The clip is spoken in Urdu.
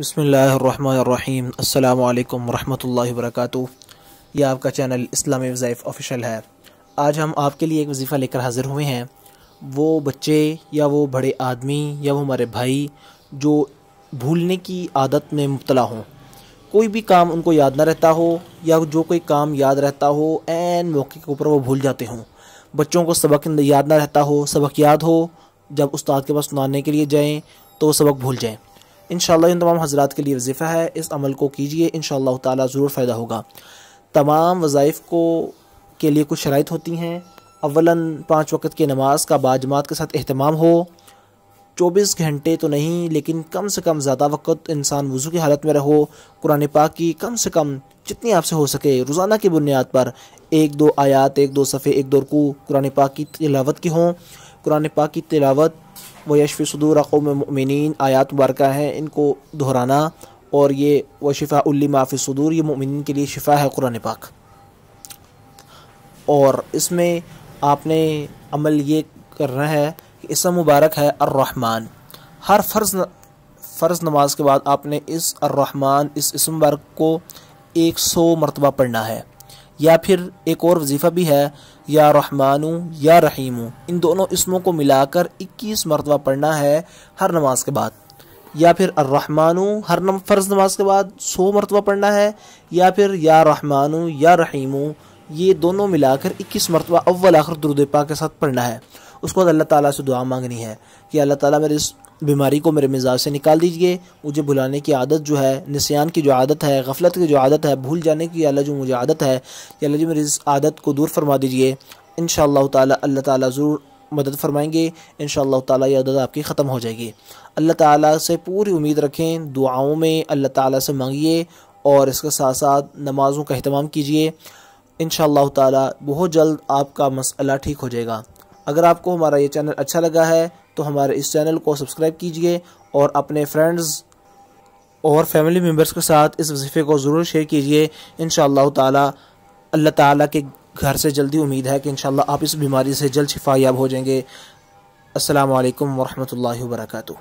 بسم اللہ الرحمن الرحیم۔ السلام علیکم ورحمۃ اللہ وبرکاتہ۔ یہ آپ کا چینل اسلامی وظائف آفیشیل ہے۔ آج ہم آپ کے لیے ایک وظیفہ لے کر حاضر ہوئے ہیں۔ وہ بچے یا وہ بڑے آدمی یا وہ ہمارے بھائی جو بھولنے کی عادت میں مبتلا ہوں، کوئی بھی کام ان کو یاد نہ رہتا ہو یا جو کوئی کام یاد رہتا ہو عین موقع کے اوپر وہ بھول جاتے ہوں، بچوں کو سبق یاد نہ رہتا ہو، سبق یاد ہو جب استاد کے پاس سنانے کے لیے جائیں تو وہ سبق بھول جائیں۔ انشاءاللہ ان تمام حضرات کے لیے وظیفہ ہے، اس عمل کو کیجئے، انشاءاللہ تعالی ضرور فائدہ ہوگا۔ تمام وظائف کے لیے کچھ شرائط ہوتی ہیں۔ اولاً 5 وقت کی نماز کا باجماعت کے ساتھ اہتمام ہو، 24 گھنٹے تو نہیں لیکن کم سے کم زیادہ وقت انسان وضو کی حالت میں رہو، قرآن پاک کی کم سے کم جتنی آپ سے ہو سکے روزانہ کی بنیاد پر 1-2 آیات، 1-2 صفحے، 1-2 رکوع قرآن پاک کی تلاوت کی ہوں۔ قرآن پاک کی تلاوت وَيَشْفِ صُدُورَ قَوْمٍ مُؤْمِنِينَ آیات مبارکہ ہیں، ان کو دہرانا، اور یہ وَشِفَاءٌ لِمَا فِي الصُّدُورِ یہ مومنین کے لیے شفا ہے قرآن پاک۔ اور اس میں آپ نے عمل یہ کرنا ہے کہ اسم مبارک ہے الرحمن۔ ہر فرض نماز کے بعد آپ نے اس الرحمن اس اسم مبارک کو 100 مرتبہ پڑھنا ہے، یا پھر ایک اور وظیفہ بھی ہے یا رحمانو یا رحیمو، ان دونوں اسموں کو ملا کر 21 مرتبہ پڑھنا ہے ہر نماز کے بعد، یا پھر الرحمانو ہر فرض نماز کے بعد 100 مرتبہ پڑھنا ہے، یا پھر یا رحمانو یا رحیمو یہ دونوں ملا کر 21 مرتبہ اول آخر درود پاک کے ساتھ پڑھنا ہے۔ اس کو اللہ تعالیٰ سے دعا مانگنی ہے کہ اللہ تعالیٰ میرے اس بیماری کو میرے مزاج سے نکال دیجئے، مجھے بھلانے کی عادت جو ہے، نسیان کی جو عادت ہے، غفلت کی جو عادت ہے، بھول جانے کی اللہ جو مجھے عادت ہے، یا اللہ جی میری اس عادت کو دور فرما دیجئے۔ انشاءاللہ تعالیٰ اللہ تعالیٰ ضرور مدد فرمائیں گے، انشاءاللہ تعالیٰ یہ عادت آپ کی ختم ہو جائے گی۔ اللہ تعالیٰ سے پوری امید رکھیں، دعاؤں میں اللہ تعالیٰ سے مانگیے، اور اس کے ساتھ ساتھ نمازوں کا اہتمام کیجئے۔ انشاءاللہ تعالیٰ بہت جلد آپ کا مسئلہ ٹھیک ہو جائے گا۔ اگر آپ کو ہمارا یہ چینل اچھا لگا ہے تو ہمارے اس چینل کو سبسکرائب کیجئے، اور اپنے فرینڈز اور فیملی ممبرز کے ساتھ اس وظیفے کو ضرور شیئر کیجئے۔ انشاءاللہ تعالی اللہ تعالیٰ کے گھر سے جلدی امید ہے کہ انشاءاللہ آپ اس بیماری سے جلد شفا یاب ہو جائیں گے۔ السلام علیکم ورحمۃ اللہ وبرکاتہ۔